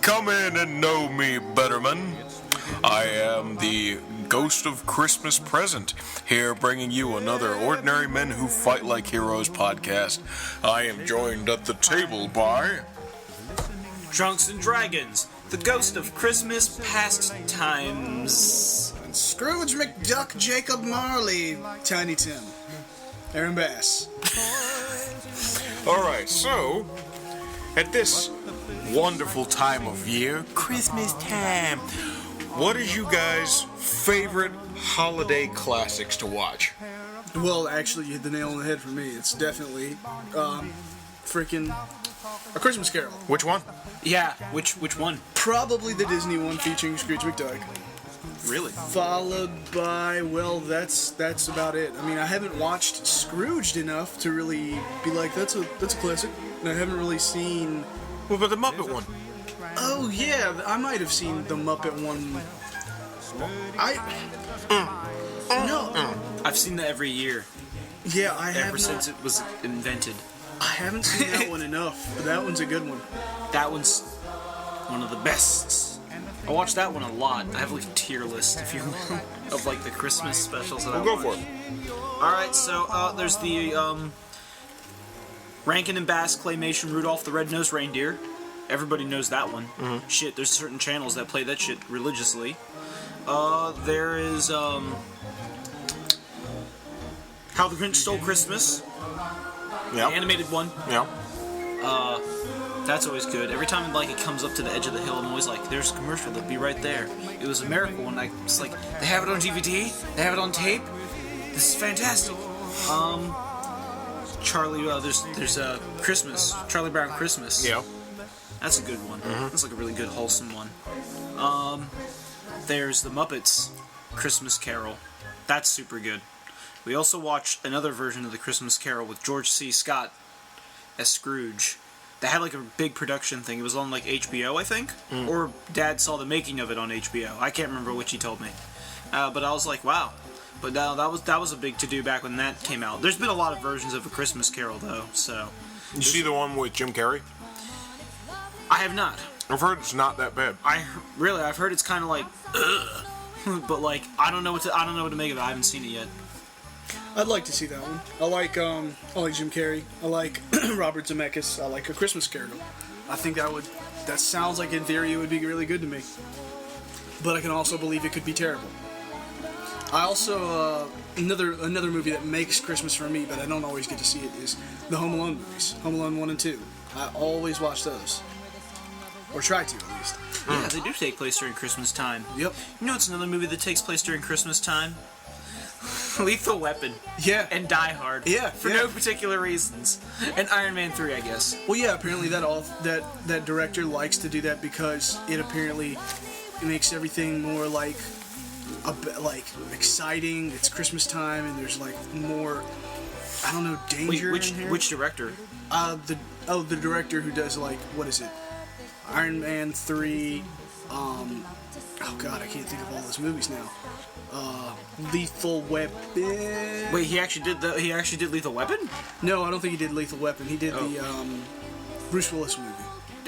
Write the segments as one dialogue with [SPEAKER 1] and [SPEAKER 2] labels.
[SPEAKER 1] Come in and know me, Betterman. I am the Ghost of Christmas Present, here bringing you another Ordinary Men Who Fight Like Heroes podcast. I am joined at the table by...
[SPEAKER 2] Drunks and Dragons, the Ghost of Christmas Pastimes.
[SPEAKER 3] Scrooge McDuck Jacob Marley, Tiny Tim, Aaron Bass.
[SPEAKER 1] Alright, so, at this wonderful time of year, Christmas time, what is you guys' favorite holiday classics to watch?
[SPEAKER 3] Well, actually, you hit the nail on the head for me. It's definitely, freaking A Christmas Carol.
[SPEAKER 1] Which one?
[SPEAKER 2] Yeah, which one?
[SPEAKER 3] Probably the Disney one featuring Scrooge McDuck.
[SPEAKER 2] Really?
[SPEAKER 3] Followed by, well, that's about it. I mean, I haven't watched Scrooged enough to really be like, that's a classic. And I haven't really seen...
[SPEAKER 1] What about the Muppet one?
[SPEAKER 3] Oh, yeah, I might have seen the Muppet one. No.
[SPEAKER 2] I've seen that every year.
[SPEAKER 3] Yeah, I have
[SPEAKER 2] ever since it was invented.
[SPEAKER 3] I haven't seen that one enough, but that one's a good one.
[SPEAKER 2] That one's one of the best. I watch that one a lot. I have like a tier list, if you will, of like the Christmas specials that I watch.
[SPEAKER 1] Go for it.
[SPEAKER 2] Alright, so there's the Rankin and Bass claymation Rudolph the Red-Nosed Reindeer. Everybody knows that one. Mm-hmm. Shit, there's certain channels that play that shit religiously. There is How the Grinch Stole Christmas.
[SPEAKER 1] Yeah.
[SPEAKER 2] The animated one.
[SPEAKER 1] Yeah.
[SPEAKER 2] That's always good. Every time like it comes up to the edge of the hill, I'm always like, there's a commercial that'll be right there. It was a miracle, and I was like, they have it on DVD? They have it on tape? This is fantastic. Charlie, there's Christmas. Charlie Brown Christmas.
[SPEAKER 1] Yeah.
[SPEAKER 2] That's a good one. Mm-hmm. That's like a really good, wholesome one. There's the Muppets Christmas Carol. That's super good. We also watched another version of the Christmas Carol with George C. Scott as Scrooge. They had like a big production thing. It was on like HBO, I think, or Dad saw the making of it on HBO. I can't remember which he told me, but I was like, wow. But now that was a big to do back when that came out. There's been a lot of versions of A Christmas Carol though. So
[SPEAKER 1] you see the one with Jim Carrey?
[SPEAKER 2] I have not.
[SPEAKER 1] I've heard it's not that bad.
[SPEAKER 2] I've heard it's kind of like, ugh. But like I don't know what to make of it. I haven't seen it yet.
[SPEAKER 3] I'd like to see that one. I like Jim Carrey. I like Robert Zemeckis. I like A Christmas Carol. I think that sounds like in theory it would be really good to me. But I can also believe it could be terrible. I also, another movie that makes Christmas for me, but I don't always get to see it, is the Home Alone movies. Home Alone 1 and 2. I always watch those. Or try to, at least.
[SPEAKER 2] Yeah, they do take place during Christmas time.
[SPEAKER 3] Yep.
[SPEAKER 2] You know what's another movie that takes place during Christmas time? Lethal Weapon.
[SPEAKER 3] Yeah.
[SPEAKER 2] And Die Hard.
[SPEAKER 3] Yeah.
[SPEAKER 2] For no particular reasons. And Iron Man 3, I guess.
[SPEAKER 3] Well, yeah, apparently that director likes to do that because it makes everything more like exciting. It's Christmas time and there's like more, I don't know, danger in here.
[SPEAKER 2] Which director?
[SPEAKER 3] The director who does like, what is it? Iron Man 3, oh god, I can't think of all those movies now. Lethal Weapon.
[SPEAKER 2] Wait, he actually did Lethal Weapon?
[SPEAKER 3] No, I don't think he did Lethal Weapon. He did the Bruce Willis movie.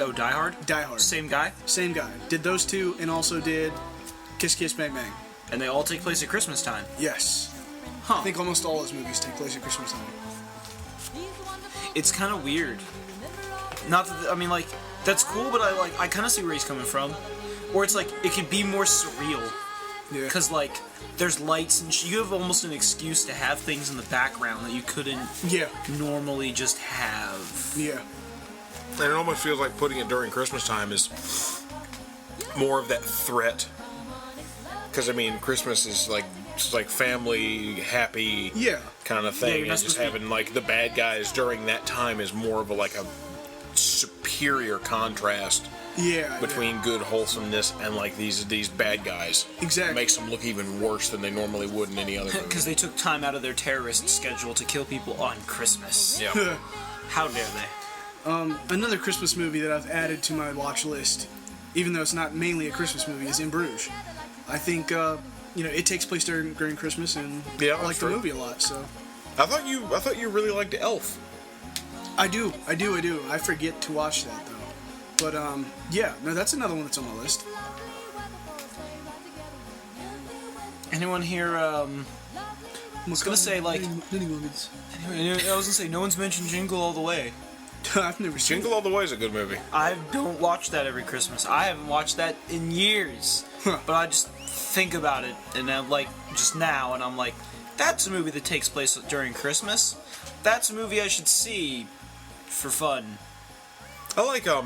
[SPEAKER 2] Oh, Die Hard?
[SPEAKER 3] Die Hard.
[SPEAKER 2] Same guy?
[SPEAKER 3] Same guy. Did those two and also did Kiss Kiss Bang Bang.
[SPEAKER 2] And they all take place at Christmas time?
[SPEAKER 3] Yes.
[SPEAKER 2] Huh.
[SPEAKER 3] I think almost all his movies take place at Christmas time.
[SPEAKER 2] It's kind of weird. Not that, I mean, like, that's cool, but I kind of see where he's coming from. Or it's like, it could be more surreal.
[SPEAKER 3] Yeah.
[SPEAKER 2] Because, like, there's lights and you have almost an excuse to have things in the background that you couldn't normally just have.
[SPEAKER 3] Yeah.
[SPEAKER 1] And it almost feels like putting it during Christmas time is more of that threat. Because, I mean, Christmas is like family, happy kind of thing.
[SPEAKER 2] Yeah,
[SPEAKER 1] and just having, like, the bad guys during that time is more of a superior contrast.
[SPEAKER 3] Yeah,
[SPEAKER 1] between good wholesomeness and like these bad guys.
[SPEAKER 3] Exactly.
[SPEAKER 1] It makes them look even worse than they normally would in any other movie.
[SPEAKER 2] Because they took time out of their terrorist schedule to kill people on Christmas.
[SPEAKER 1] Yeah.
[SPEAKER 2] How dare they?
[SPEAKER 3] Another Christmas movie that I've added to my watch list, even though it's not mainly a Christmas movie, is In Bruges. I think it takes place during Christmas, and I like the movie a lot. So.
[SPEAKER 1] I thought you really liked Elf.
[SPEAKER 3] I do. I forget to watch that though. But yeah, no, that's another one that's on my list.
[SPEAKER 2] Anyone here? I was gonna say like. I was gonna say no one's mentioned Jingle All the Way.
[SPEAKER 3] I've never seen
[SPEAKER 1] Jingle All the Way is a good movie.
[SPEAKER 2] I don't watch that every Christmas. I haven't watched that in years. But I just think about it, and I'm like, just now, and I'm like, that's a movie that takes place during Christmas. That's a movie I should see for fun.
[SPEAKER 1] I like a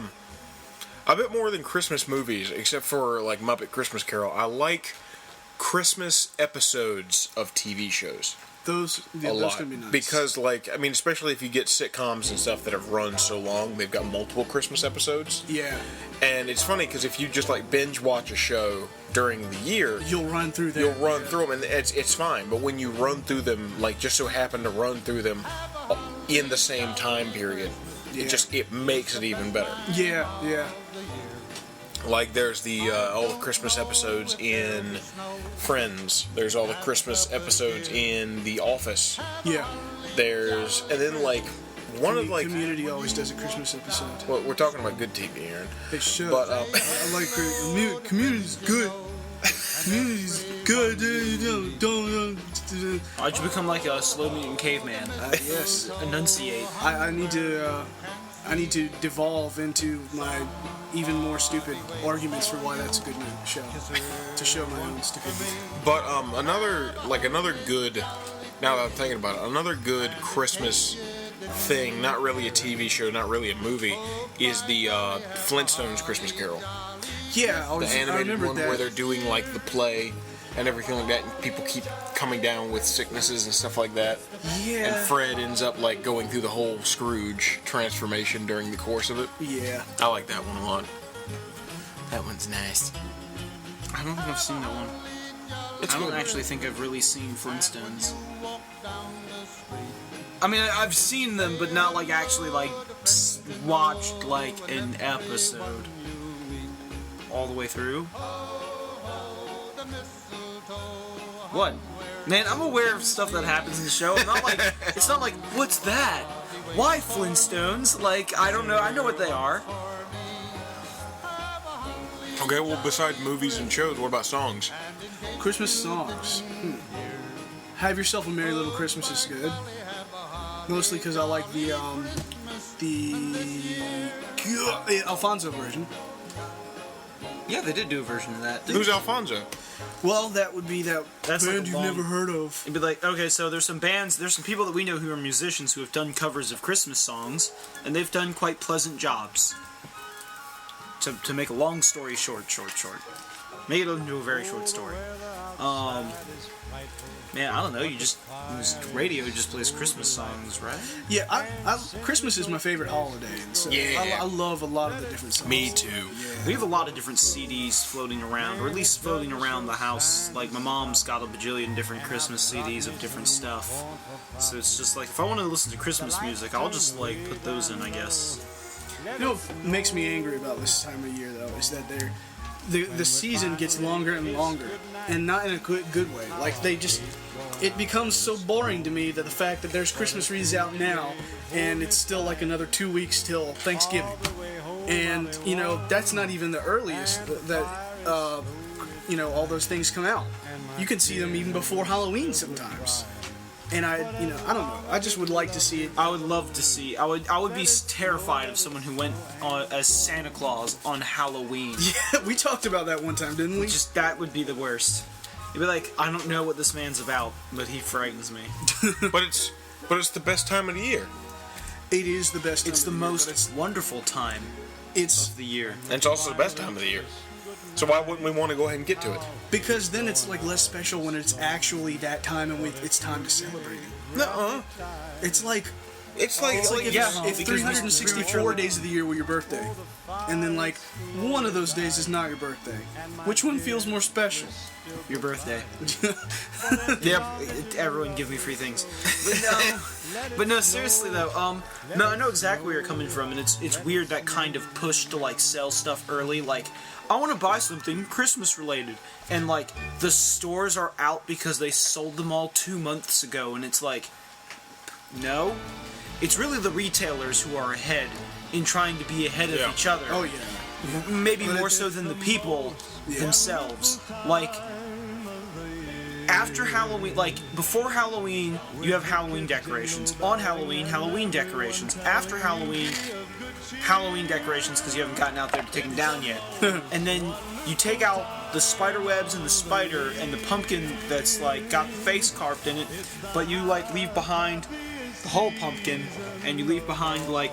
[SPEAKER 1] bit more than Christmas movies, except for like Muppet Christmas Carol. I like Christmas episodes of TV shows.
[SPEAKER 3] Those can be nice.
[SPEAKER 1] Because, like, I mean, especially if you get sitcoms and stuff that have run so long, they've got multiple Christmas episodes.
[SPEAKER 3] Yeah.
[SPEAKER 1] And it's funny because if you just like binge watch a show during the year,
[SPEAKER 3] you'll run through them.
[SPEAKER 1] You'll run through them, and it's fine. But when you run through them, like just so happen to run through them in the same time period, it makes it even better.
[SPEAKER 3] Yeah, yeah.
[SPEAKER 1] Like there's all the Christmas episodes in Friends. There's all the Christmas episodes in The Office.
[SPEAKER 3] Yeah.
[SPEAKER 1] And then like one of like
[SPEAKER 3] Community always does a Christmas episode.
[SPEAKER 1] Well, we're talking about good TV, Aaron.
[SPEAKER 3] They should.
[SPEAKER 1] But
[SPEAKER 3] I like Community's good. Community's good.
[SPEAKER 2] Why'd you become like a slow mutant caveman?
[SPEAKER 3] Yes.
[SPEAKER 2] Enunciate.
[SPEAKER 3] I need to devolve into my even more stupid arguments for why that's a good show. To show my own stupidity.
[SPEAKER 1] But another good. Now that I'm thinking about it, another good Christmas thing, not really a TV show, not really a movie, is the Flintstones Christmas Carol.
[SPEAKER 3] Yeah,
[SPEAKER 1] the animated one where they're doing like the play and everything like that, and people keep coming down with sicknesses and stuff like that.
[SPEAKER 3] Yeah.
[SPEAKER 1] And Fred ends up like going through the whole Scrooge transformation during the course of it.
[SPEAKER 3] Yeah.
[SPEAKER 1] I like that one a lot. That one's nice.
[SPEAKER 2] I don't think I've seen that one. I don't actually think I've really seen Flintstones. I mean, I've seen them, but not like actually like watched like an episode all the way through. What? Man, I'm aware of stuff that happens in the show. I'm not like, it's not like, what's that? Why Flintstones? Like, I don't know. I know what they are.
[SPEAKER 1] Okay, well, besides movies and shows, what about songs?
[SPEAKER 3] Christmas songs. Have Yourself a Merry Little Christmas is good. Mostly because I like the Alfonso version.
[SPEAKER 2] Yeah, they did do a version of that.
[SPEAKER 1] Who's Alfonso?
[SPEAKER 3] Well, that would be that
[SPEAKER 2] That's
[SPEAKER 3] band
[SPEAKER 2] like
[SPEAKER 3] you've never heard of.
[SPEAKER 2] It'd be like, okay, so there's some people that we know who are musicians who have done covers of Christmas songs, and they've done quite pleasant jobs. To make a long story short. Make it into a very short story. Man, I don't know. Radio just plays Christmas songs, right?
[SPEAKER 3] Yeah, Christmas is my favorite holiday, and so
[SPEAKER 1] Yeah.
[SPEAKER 3] I love a lot of the different songs.
[SPEAKER 1] Me too.
[SPEAKER 3] Yeah.
[SPEAKER 2] We have a lot of different CDs floating around, or at least floating around the house. Like, my mom's got a bajillion different Christmas CDs of different stuff. So it's just like, if I want to listen to Christmas music, I'll just, like, put those in, I guess.
[SPEAKER 3] You know what makes me angry about this time of year, though, is that the season gets longer and longer, and not in a good way. Like, it becomes so boring to me that the fact that there's Christmas wreaths out now, and it's still like another 2 weeks till Thanksgiving. And, that's not even the earliest that all those things come out. You can see them even before Halloween sometimes. And I don't know. I just would like to see it.
[SPEAKER 2] I would love to see. I would be terrified of someone who went as Santa Claus on Halloween.
[SPEAKER 3] Yeah, we talked about that one time, didn't we?
[SPEAKER 2] Just that would be the worst. You'd be like, I don't know what this man's about, but he frightens me.
[SPEAKER 1] But it's the best time of the year.
[SPEAKER 3] It is the best time
[SPEAKER 2] It's the
[SPEAKER 3] of the year,
[SPEAKER 2] most wonderful time of the year.
[SPEAKER 1] And it's also the best time of the year. So why wouldn't we want to go ahead and get to it?
[SPEAKER 3] because then it's like less special when it's actually that time and it's time to celebrate it.
[SPEAKER 1] Nuh-uh.
[SPEAKER 3] It's like
[SPEAKER 1] It's like
[SPEAKER 3] if 364 days of the year were your birthday, and then like one of those days is not your birthday, which one feels more special?
[SPEAKER 2] Your birthday. Yep. Everyone give me free things. But no, seriously though. No, I know exactly where you're coming from, and it's weird that kind of push to like sell stuff early. Like, I want to buy something Christmas related, and like the stores are out because they sold them all 2 months ago, and it's like, no. it's really the retailers who are ahead in trying to be ahead of each other.
[SPEAKER 3] Oh yeah.
[SPEAKER 2] Maybe more so than the people themselves. Like, after Halloween, like, before Halloween, you have Halloween decorations. On Halloween, Halloween decorations. After Halloween, Halloween decorations, because you haven't gotten out there to take them down yet. And then you take out the spider webs and the spider and the pumpkin that's, like, got the face carved in it, but you, like, leave behind the whole pumpkin, and you leave behind, like,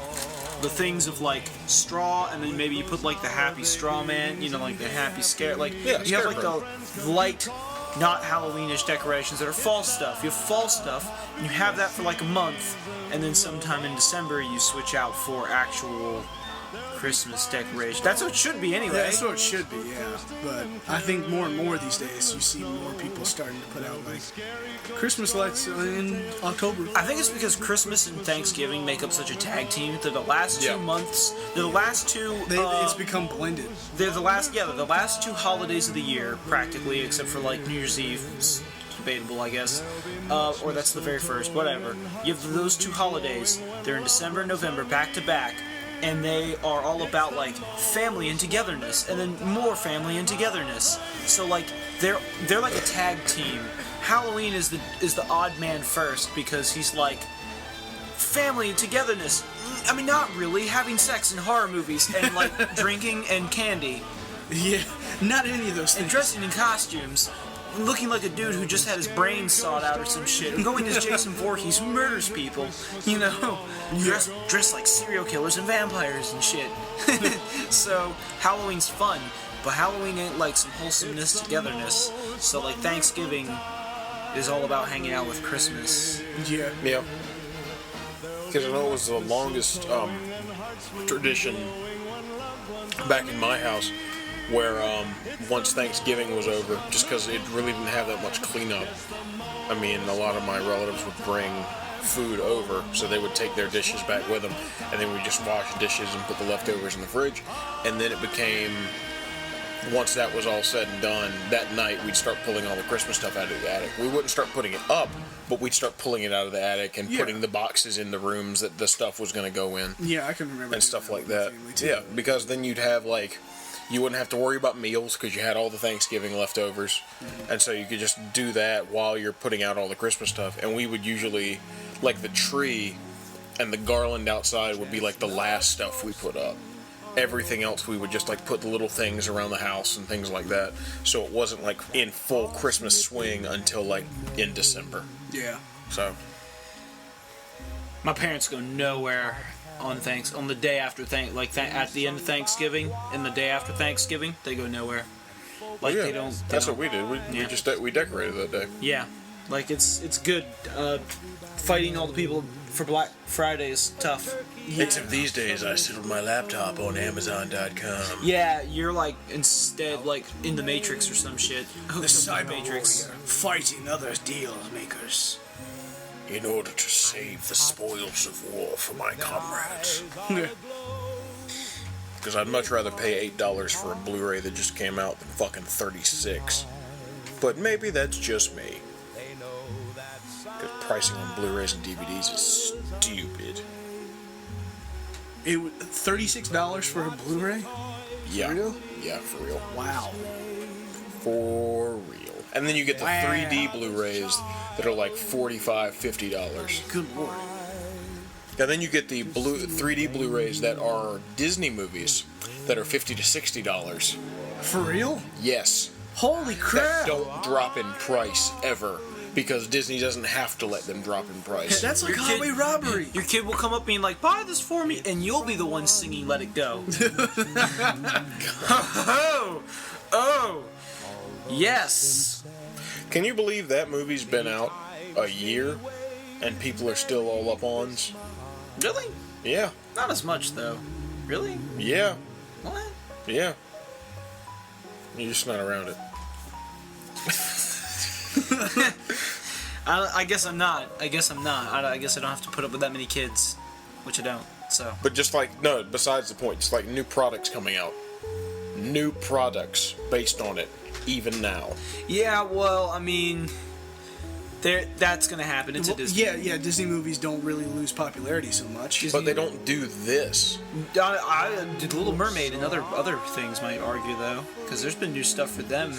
[SPEAKER 2] the things of, like, straw, and then maybe you put, like, the happy straw man, you know, like the happy scare, like, you have, like, the light, not Halloweenish decorations that are fall stuff. You have fall stuff, and you have that for, like, a month, and then sometime in December you switch out for actual Christmas decoration. That's what it should be anyway.
[SPEAKER 3] Yeah, that's what it should be, yeah. But I think more and more these days you see more people starting to put out like Christmas lights in October.
[SPEAKER 2] I think it's because Christmas and Thanksgiving make up such a tag team that the last 2 months, they're the last two.
[SPEAKER 3] It's become blended.
[SPEAKER 2] They're the last 2 holidays of the year, practically, except for like New Year's Eve. It's debatable, I guess. Or that's the very first, whatever. You have those 2 holidays. They're in December and November, back to back. And they are all about like family and togetherness, and then more family and togetherness. So like they're like a tag team. Halloween is the odd man first because he's like family and togetherness. I mean, not really. Having sex in horror movies and like drinking and candy.
[SPEAKER 3] Yeah, not any of those things.
[SPEAKER 2] And dressing in costumes. Looking like a dude who just had his brains sawed out or some shit, and going as Jason Voorhees who murders people, you know, dressed like serial killers and vampires and shit. So Halloween's fun, but Halloween ain't like some wholesomeness, togetherness. So like Thanksgiving is all about hanging out with Christmas.
[SPEAKER 3] Yeah.
[SPEAKER 1] Yeah. Because I know it was the longest tradition back in my house, where once Thanksgiving was over, just because it really didn't have that much cleanup. I mean, a lot of my relatives would bring food over, so they would take their dishes back with them, and then we'd just wash the dishes and put the leftovers in the fridge. And then it became, once that was all said and done, that night we'd start pulling all the Christmas stuff out of the attic. We wouldn't start putting it up, but we'd start pulling it out of the attic and putting the boxes in the rooms that the stuff was going to go in.
[SPEAKER 3] Yeah, I can remember.
[SPEAKER 1] And stuff like that. Yeah, because then you'd have like, you wouldn't have to worry about meals because you had all the Thanksgiving leftovers. Mm-hmm. And so you could just do that while you're putting out all the Christmas stuff. And we would usually, like the tree and the garland outside would be like the last stuff we put up. Everything else we would just like put the little things around the house and things like that. So it wasn't like in full Christmas swing until like in December.
[SPEAKER 3] Yeah.
[SPEAKER 1] So.
[SPEAKER 2] My parents go nowhere on the day after at the end of Thanksgiving and the day after Thanksgiving, they go nowhere. Like they don't.
[SPEAKER 1] That's what we did. We decorated that day.
[SPEAKER 2] Yeah, like it's good. Fighting all the people for Black Friday is tough.
[SPEAKER 1] Yeah. Except these days, I sit with my laptop on Amazon.com.
[SPEAKER 2] Yeah, you're like instead like in the Matrix or some shit.
[SPEAKER 3] The Cyber Matrix fighting other deal makers.
[SPEAKER 1] In order to save the spoils of war for my comrades. Because I'd much rather pay $8 for a Blu-ray that just came out than fucking $36. But maybe that's just me. Because pricing on Blu-rays and DVDs is stupid.
[SPEAKER 3] $36 for a Blu-ray?
[SPEAKER 1] Yeah.
[SPEAKER 3] For real?
[SPEAKER 1] Yeah, for real.
[SPEAKER 3] Wow.
[SPEAKER 1] For real. And then you get the 3D Blu-rays that are like $45, $50.
[SPEAKER 3] Good lord.
[SPEAKER 1] And then you get the 3D Blu-rays that are Disney movies that are $50 to $60.
[SPEAKER 3] For real?
[SPEAKER 1] Yes.
[SPEAKER 3] Holy crap!
[SPEAKER 1] That don't drop in price ever, because Disney doesn't have to let them drop in price.
[SPEAKER 3] That's like highway robbery.
[SPEAKER 2] Your kid will come up being like, "Buy this for me," and you'll be the one singing "Let It Go." Oh. Yes.
[SPEAKER 1] Can you believe that movie's been out a year and people are still all up ons?
[SPEAKER 2] Really?
[SPEAKER 1] Yeah.
[SPEAKER 2] Not as much though. Really?
[SPEAKER 1] Yeah.
[SPEAKER 2] What?
[SPEAKER 1] Yeah. You're just not around it.
[SPEAKER 2] I guess I'm not. I guess I don't have to put up with that many kids, which I don't. So.
[SPEAKER 1] But just like, no, besides the point, just like new products coming out. New products based on it, even now.
[SPEAKER 2] Yeah, well, I mean, That's going to happen. It's a Disney.
[SPEAKER 3] Yeah, Disney movies don't really lose popularity so much.
[SPEAKER 1] But they don't do this.
[SPEAKER 2] I did Little Mermaid and other things might argue though, because there's been new stuff for them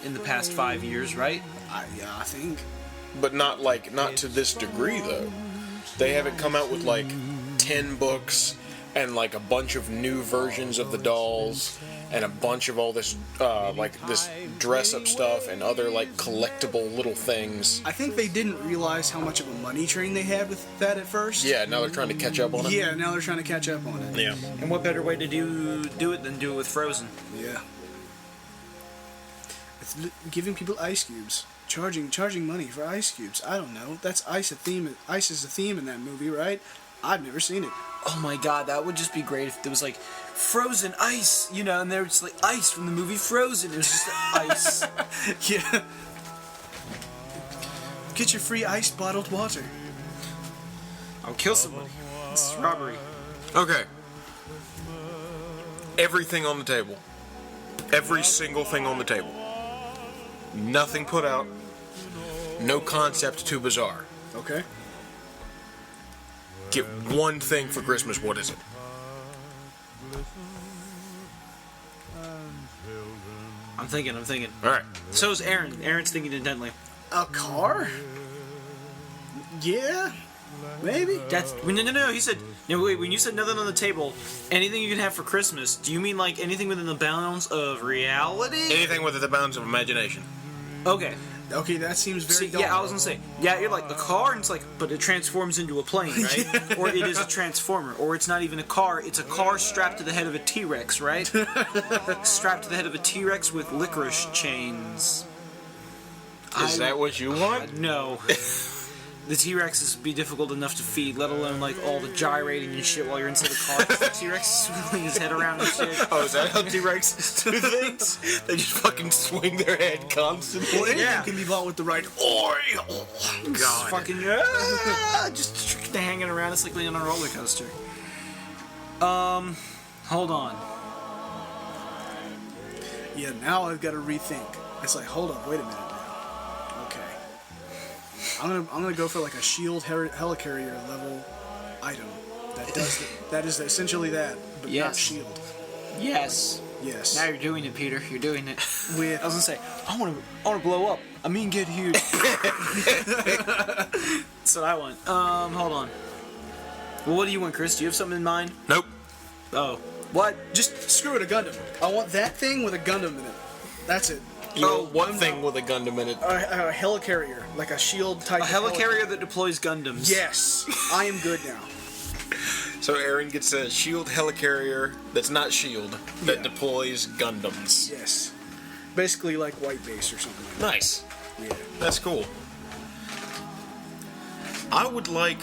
[SPEAKER 2] in the past 5 years, right?
[SPEAKER 3] I think.
[SPEAKER 1] But not to this degree though. They haven't come out with like 10 books and like a bunch of new versions of the dolls and a bunch of all this this dress up stuff and other like collectible little things.
[SPEAKER 3] I think they didn't realize how much of a money train they had with that at first.
[SPEAKER 1] Yeah, now they're trying to catch up on it.
[SPEAKER 3] Yeah, now they're trying to catch up on it.
[SPEAKER 1] Yeah.
[SPEAKER 2] And what better way to do it than do it with Frozen?
[SPEAKER 3] Yeah. Giving people ice cubes. Charging money for ice cubes. I don't know. That's ice is a theme in that movie, right? I've never seen it.
[SPEAKER 2] Oh my god, that would just be great if there was like Frozen ice, and there was like ice from the movie Frozen. It was just ice.
[SPEAKER 3] Yeah. Get your free ice bottled water.
[SPEAKER 2] I'll kill somebody. This is robbery.
[SPEAKER 1] Okay. Everything on the table. Every single thing on the table. Nothing put out. No concept too bizarre.
[SPEAKER 3] Okay.
[SPEAKER 1] Get one thing for Christmas. What is it?
[SPEAKER 2] I'm thinking.
[SPEAKER 1] All right.
[SPEAKER 2] So is Aaron. Aaron's thinking intently.
[SPEAKER 3] A car? Yeah. Maybe.
[SPEAKER 2] That's no. He said no. Wait. When you said nothing on the table, anything you can have for Christmas. Do you mean like anything within the bounds of reality?
[SPEAKER 1] Anything within the bounds of imagination.
[SPEAKER 2] Okay.
[SPEAKER 3] Okay, that seems very.
[SPEAKER 2] See, yeah, I was gonna say. Yeah, you're like the car, and it's like, but it transforms into a plane, right? Or it is a transformer, or it's not even a car. It's a car strapped to the head of a T-Rex, right? Strapped to the head of a T-Rex with licorice chains.
[SPEAKER 1] Is that what you want?
[SPEAKER 2] No. The T-Rexes be difficult enough to feed, let alone like all the gyrating and shit while you're inside the car. The T-Rex is swinging his head around and shit.
[SPEAKER 1] Oh, is that how T-Rexes do things? They just fucking swing their head constantly.
[SPEAKER 3] Well, anything can be bought with the right oil.
[SPEAKER 2] God. Fucking just hanging around. It's like being on a roller coaster. Hold on.
[SPEAKER 3] Yeah, now I've got to rethink. It's like, hold up, wait a minute now. Okay. I'm gonna go for like a shield helicarrier level item that is essentially that, but not shield.
[SPEAKER 2] Yes.
[SPEAKER 3] Yes.
[SPEAKER 2] Now you're doing it, Peter. You're doing it.
[SPEAKER 3] With
[SPEAKER 2] I was gonna say, I want to blow up. I mean, get huge. That's what I want. Hold on. Well, what do you want, Chris? Do you have something in mind?
[SPEAKER 1] Nope.
[SPEAKER 2] Oh. What?
[SPEAKER 3] just screw it, a Gundam. I want that thing with a Gundam in it. That's it.
[SPEAKER 1] One thing with a Gundam in it.
[SPEAKER 3] A helicarrier, like a shield type.
[SPEAKER 2] A helicarrier that deploys Gundams.
[SPEAKER 3] Yes, I am good now.
[SPEAKER 1] So Aaron gets a shield helicarrier that's not shield that deploys Gundams.
[SPEAKER 3] Yes, basically like White Base or something. Like
[SPEAKER 1] Nice.
[SPEAKER 3] that. Yeah.
[SPEAKER 1] That's cool. I would like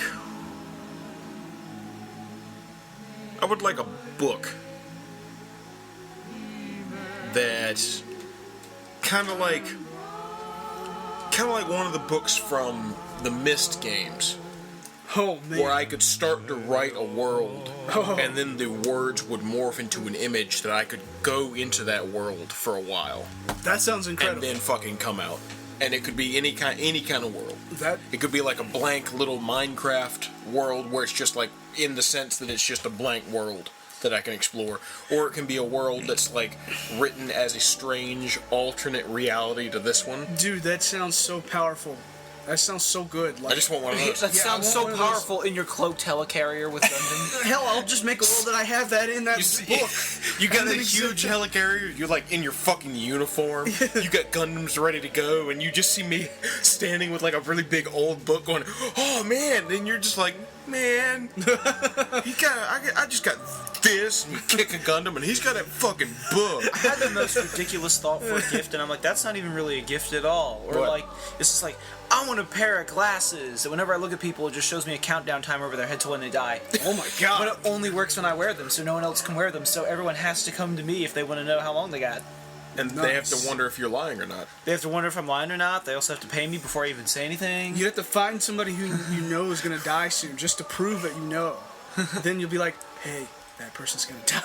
[SPEAKER 1] a book that kind of like one of the books from the Myst games.
[SPEAKER 3] Oh man.
[SPEAKER 1] Where I could start to write a world, and then the words would morph into an image that I could go into that world for a while,
[SPEAKER 3] That sounds incredible.
[SPEAKER 1] and then fucking come out. And it could be any kind of world. It could be like a blank little Minecraft world where it's just like in the sense that it's just a blank world that I can explore, or it can be a world that's like written as a strange alternate reality to this one.
[SPEAKER 3] Dude, that sounds so powerful. That sounds so good. Like,
[SPEAKER 1] I just want one of those.
[SPEAKER 2] That sounds so powerful in your cloaked helicarrier with Gundam.
[SPEAKER 3] hell, I'll just make a world that I have that in that book.
[SPEAKER 1] You got a huge helicarrier, you're like in your fucking uniform, you got Gundams ready to go, and you just see me standing with like a really big old book going, oh man, and you're just like, man, I just got this, and you kick a Gundam, and he's got that fucking book.
[SPEAKER 2] I had the most ridiculous thought for a gift, and I'm like, that's not even really a gift at all. Or
[SPEAKER 1] What?
[SPEAKER 2] like, it's just like, I want a pair of glasses. And whenever I look at people, it just shows me a countdown timer over their head to when they die.
[SPEAKER 3] Oh my god.
[SPEAKER 2] But it only works when I wear them, so no one else can wear them. So everyone has to come to me if they want to know how long they got.
[SPEAKER 1] And they have to wonder if you're lying or not.
[SPEAKER 2] They have to wonder if I'm lying or not. They also have to pay me before I even say anything.
[SPEAKER 3] You have to find somebody who you know is gonna die soon just to prove that you know. Then you'll be like, hey, that person's gonna die.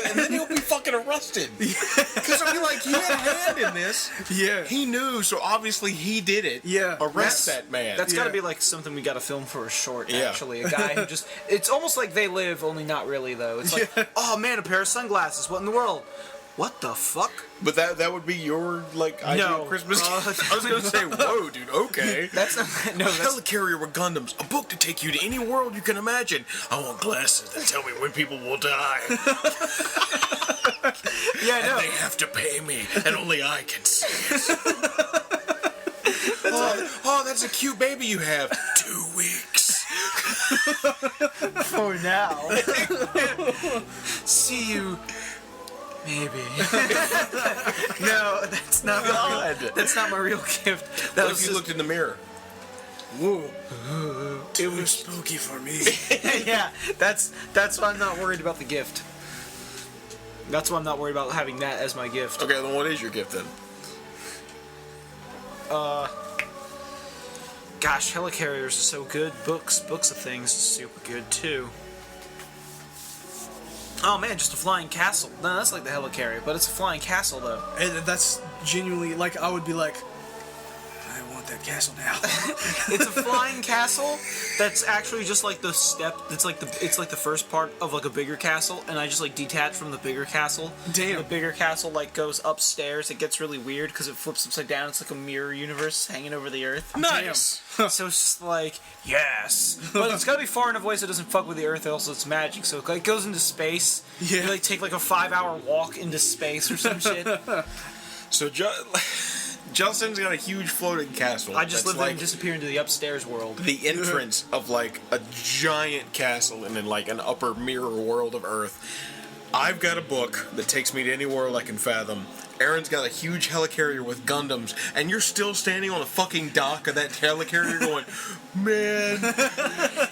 [SPEAKER 1] And then he'll be fucking arrested. Because I'll be like, he had a hand in this.
[SPEAKER 3] Yeah.
[SPEAKER 1] He knew, so obviously he did it.
[SPEAKER 3] Yeah.
[SPEAKER 1] Arrest that man.
[SPEAKER 2] That's
[SPEAKER 3] Yeah.
[SPEAKER 2] got to be like something we got to film for a short.
[SPEAKER 1] Yeah.
[SPEAKER 2] Actually, a guy who just. It's almost like They Live, only not really though. It's like, oh man, a pair of sunglasses. What in the world? What the fuck?
[SPEAKER 1] But that would be your, like, idea
[SPEAKER 2] No.
[SPEAKER 1] of Christmas. I was going to say, whoa, dude, okay.
[SPEAKER 2] That's not. No, that's.
[SPEAKER 1] Helicarrier with Gundams, a book to take you to any world you can imagine. I want glasses that tell me when people will die.
[SPEAKER 2] Yeah,
[SPEAKER 1] And
[SPEAKER 2] no.
[SPEAKER 1] they have to pay me, and only I can see it. Oh, that's a cute baby you have. 2 weeks.
[SPEAKER 2] For now. See you. Maybe. No, that's not
[SPEAKER 1] God.
[SPEAKER 2] That's not my real gift. That
[SPEAKER 1] What
[SPEAKER 2] was
[SPEAKER 1] if you
[SPEAKER 2] just,
[SPEAKER 1] looked in the mirror?
[SPEAKER 3] Whoa. It was spooky for me.
[SPEAKER 2] yeah. That's why I'm not worried about the gift. That's why I'm not worried about having that as my gift.
[SPEAKER 1] Okay, then what is your gift then?
[SPEAKER 2] Gosh, helicarriers are so good. Books of things is super good too. Oh man, just a flying castle. No, that's like the helicarrier, but it's a flying castle though.
[SPEAKER 3] And that's genuinely, like, I would be like, I want that castle now.
[SPEAKER 2] It's a flying castle that's actually just like the step. It's like the first part of like a bigger castle, and I just like detach from the bigger castle.
[SPEAKER 3] Damn.
[SPEAKER 2] The bigger castle like goes upstairs. It gets really weird because it flips upside down. It's like a mirror universe hanging over the earth.
[SPEAKER 1] Nice.
[SPEAKER 2] So it's just like, yes. But it's gotta be far enough away so it doesn't fuck with the earth, also it's magic. So it like goes into space.
[SPEAKER 3] Yeah.
[SPEAKER 2] You like take like a 5-hour walk into space or some shit.
[SPEAKER 1] So Justin's got a huge floating castle.
[SPEAKER 2] I just
[SPEAKER 1] that's
[SPEAKER 2] live there
[SPEAKER 1] like
[SPEAKER 2] and disappear into the upstairs world.
[SPEAKER 1] the entrance of like a giant castle and then like an upper mirror world of Earth. I've got a book that takes me to any world I can fathom. Aaron's got a huge helicarrier with Gundams, and you're still standing on a fucking dock of that helicarrier going, man,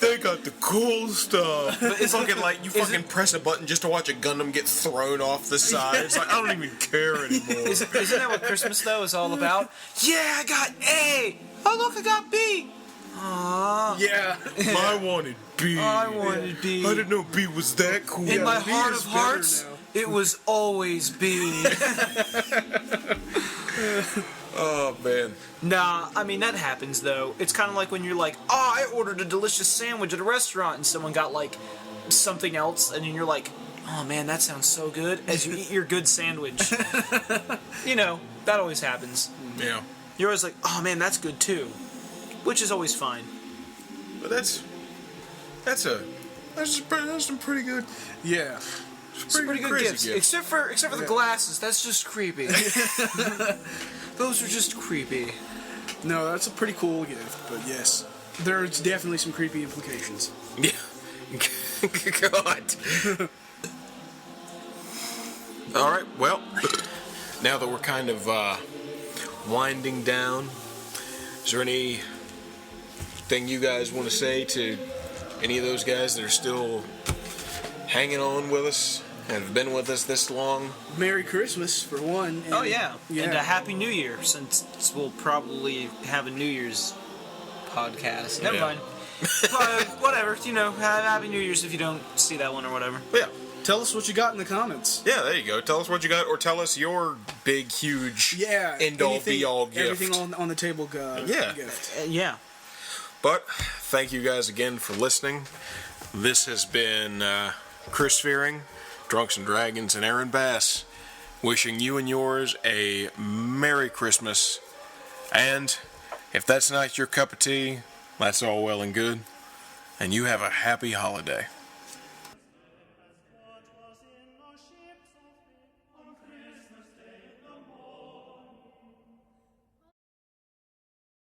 [SPEAKER 1] they got the cool stuff. But it's fucking like you fucking press a button just to watch a Gundam get thrown off the side. It's like, I don't even care anymore.
[SPEAKER 2] Isn't that what Christmas though is all about? Yeah, I got A. Oh look, I got B. Aww.
[SPEAKER 3] Yeah.
[SPEAKER 1] I wanted B.
[SPEAKER 2] I wanted B.
[SPEAKER 1] I didn't know B was that cool.
[SPEAKER 2] In my
[SPEAKER 3] B
[SPEAKER 2] heart
[SPEAKER 3] is
[SPEAKER 2] of
[SPEAKER 3] better
[SPEAKER 2] hearts,
[SPEAKER 3] now.
[SPEAKER 2] it was always B.
[SPEAKER 1] Oh, man.
[SPEAKER 2] Nah, I mean that happens though. It's kind of like when you're like, oh, I ordered a delicious sandwich at a restaurant, and someone got like something else, and then you're like, oh man, that sounds so good. As you eat your good sandwich, you know that always happens.
[SPEAKER 1] Yeah.
[SPEAKER 2] You're always like, oh man, that's good too, which is always fine.
[SPEAKER 1] But that's some pretty good.
[SPEAKER 3] Yeah.
[SPEAKER 2] Pretty good
[SPEAKER 1] crazy
[SPEAKER 2] gifts,
[SPEAKER 1] gift.
[SPEAKER 2] except for the glasses. That's just creepy. Those are just creepy.
[SPEAKER 3] No, that's a pretty cool gift, but yes. There's definitely some creepy implications.
[SPEAKER 1] Yeah. God. All right. Well, now that we're kind of winding down, is there anything you guys want to say to any of those guys that are still hanging on with us and have been with us this long?
[SPEAKER 3] Merry Christmas, for one. And,
[SPEAKER 2] Oh yeah.
[SPEAKER 3] Yeah.
[SPEAKER 2] And a Happy New Year, since we'll probably have a New Year's podcast. Never
[SPEAKER 1] Yeah.
[SPEAKER 2] mind. Whatever, you know, Happy New Year's if you don't see that one or whatever.
[SPEAKER 1] Yeah.
[SPEAKER 3] Tell us what you got in the comments.
[SPEAKER 1] Yeah, there you go. Tell us what you got, or tell us your big, huge,
[SPEAKER 3] Yeah.
[SPEAKER 1] end-all,
[SPEAKER 3] anything-
[SPEAKER 1] be-all gift.
[SPEAKER 3] Everything on the table
[SPEAKER 1] Yeah.
[SPEAKER 3] gift.
[SPEAKER 2] Yeah.
[SPEAKER 1] But thank you guys again for listening. This has been Chris Fearing, Drunks and Dragons, and Aaron Bass, wishing you and yours a Merry Christmas. And if that's not your cup of tea, that's all well and good. And you have a happy holiday.